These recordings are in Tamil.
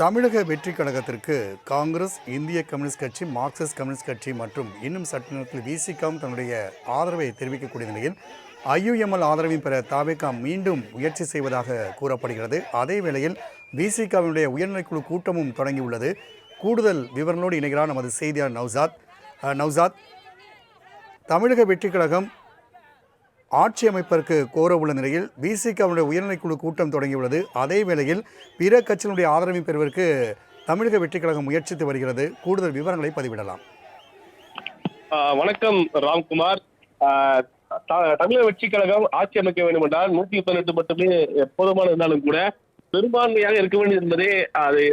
தமிழக வெற்றி கழகத்திற்கு காங்கிரஸ், இந்திய கம்யூனிஸ்ட் கட்சி, மார்க்சிஸ்ட் கம்யூனிஸ்ட் கட்சி மற்றும் இன்னும் சற்று நேரத்தில் விசிகாவும் தன்னுடைய ஆதரவை தெரிவிக்கக்கூடிய நிலையில் ஐயுஎம்எல் ஆதரவையும் பெற தாவேகா மீண்டும் முயற்சி செய்வதாக கூறப்படுகிறது. அதே வேளையில் விசிகாவினுடைய உயர்நிலைக்குழு கூட்டமும் தொடங்கியுள்ளது. கூடுதல் விவரங்களோடு இணைகிறார் நமது செய்தியாளர் நௌசாத். தமிழக வெற்றி கழகம் ஆட்சி அமைப்பதற்கு கோர உள்ள நிலையில் விசிகாவுடைய உயர்நிலைக்குழு கூட்டம் தொடங்கியுள்ளது. அதே வேளையில் பிற கட்சியினுடைய ஆதரவை பெறுவதற்கு தமிழக வெற்றி கழகம் முயற்சித்து வருகிறது. கூடுதல் விவரங்களை பதிவிடலாம். வணக்கம் ராம்குமார். தமிழக வெற்றி கழகம் ஆட்சி அமைக்க வேண்டும் என்றால் 118 மட்டுமே போதுமான இருந்தாலும் கூட பெரும்பான்மையாக இருக்க வேண்டியது என்பதே அது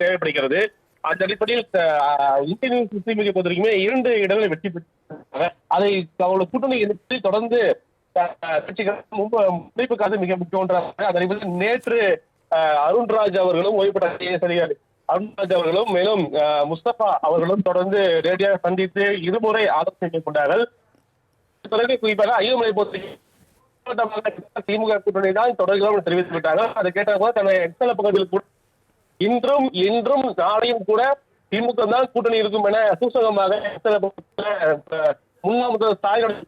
தேவைப்படுகிறது. அந்த அடிப்படையில் இந்திய முஸ்லீம் பொறுத்தவரைக்குமே 2 இடங்களை வெற்றி பெற்று அதை அவங்களோட கூட்டணி எதிர்த்து தொடர்ந்து முடிப்புக்காக மிக முக்கிய ஒன்றாக அதனை நேற்று அருண்ராஜ் அவர்களும் ஓய்வுபட்ட அருண்ராஜ் அவர்களும் மேலும் முஸ்தபா அவர்களும் தொடர்ந்து நேரடியாக சந்தித்து இருமுறை ஆலோசனை மேற்கொண்டார்கள். பிறகு குறிப்பாக ஐயோமலை பொறுத்த திமுக கூட்டணி தான் தொடர்கிறோம் தெரிவித்து விட்டார்கள். அதை கேட்ட போது தன்னுடைய எக்ஸல பகுதியில் கூட இன்றும் நாளையும் கூட திமுக தான் கூட்டணி இருக்கும் என சூசகமாக முன்னாள் முதல்வர் ஸ்டாலின்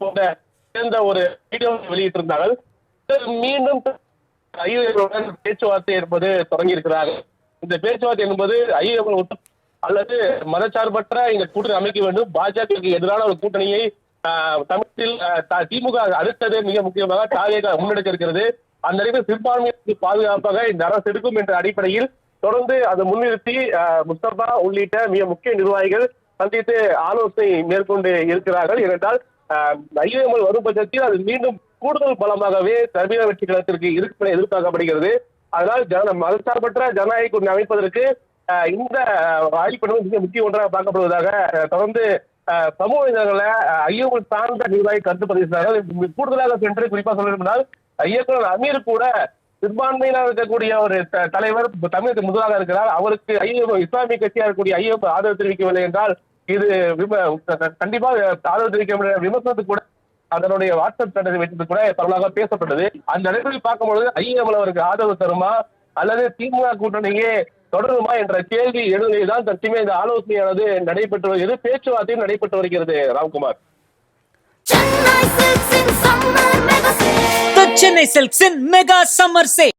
போன்ற சேர்ந்த ஒரு வீடியோ வெளியிட்டிருந்தார்கள். மீண்டும் பேச்சுவார்த்தை என்பது தொடங்கி இருக்கிறார்கள். இந்த பேச்சுவார்த்தை என்பது ஐயோமலை அல்லது மதச்சார்பற்ற இந்த கூட்டணி அமைக்க வேண்டும், பாஜகவுக்கு எதிரான ஒரு கூட்டணியை தமிழகத்தில் திமுக அடுத்தது மிக முக்கியமாக தாவேகா முன்னெடுக்க இருக்கிறது. அந்த அடிப்படையில் சிறுபான்மையினருக்கு பாதுகாப்பாக இந்த அரசு எடுக்கும் என்ற அடிப்படையில் தொடர்ந்து அதை முன்னிறுத்தி முஸ்தபா உள்ளிட்ட மிக முக்கிய நிர்வாகிகள் சந்தித்து ஆலோசனை மேற்கொண்டு இருக்கிறார்கள். ஏனென்றால் ஐயோஎம்எல் வரும் பட்சத்தில் அது மீண்டும் கூடுதல் பலமாகவே தமிழக வெற்றி கழகத்திற்கு இருக்கும் என எதிர்பார்க்கப்படுகிறது. அதனால் மதச்சார்பற்ற ஜனநாயக கூட்டணி அமைப்பதற்கு இந்த வாய்ப்பு மிக முக்கிய ஒன்றாக பார்க்கப்படுவதாக தொடர்ந்து சமூக இணையங்களை ஐயோஎம்எல் சார்ந்த நிர்வாகி கருத்து பதிவிட்டார்கள். கூடுதலாக சென்று குறிப்பாக சொல்ல வேண்டுமென்றால் இயக்குனர் அமீர் கூட சிறுபான்மையினர் இருக்கக்கூடிய ஒரு தலைவர் தமிழகத்துக்கு முதலாக இருக்கிறார். அவருக்கு இஸ்லாமிய கட்சியாக இருக்கக்கூடிய ஐயோஎம்எல் ஆதரவு தெரிவிக்கவில்லை என்றால் இது கண்டிப்பாக ஆதரவு தெரிவிக்க விமர்சனத்துக்கு கூட அதனுடைய வாட்ஸ்அப் கட்டளை வைத்தது கூட பரவலாக பேசப்பட்டது. அந்த இடத்தில் பார்க்கும்பொழுது ஐயோஎம்எல் அவருக்கு ஆதரவு தருமா அல்லது திமுக கூட்டணியே தொடருமா என்ற கேள்வி எழுதிதான் தற்சமயம் இந்த ஆலோசனையானது நடைபெற்று வருகிறது, பேச்சுவார்த்தையும் நடைபெற்று வருகிறது. Ramkumar. The Chennai Silks in Mega Summer Sale.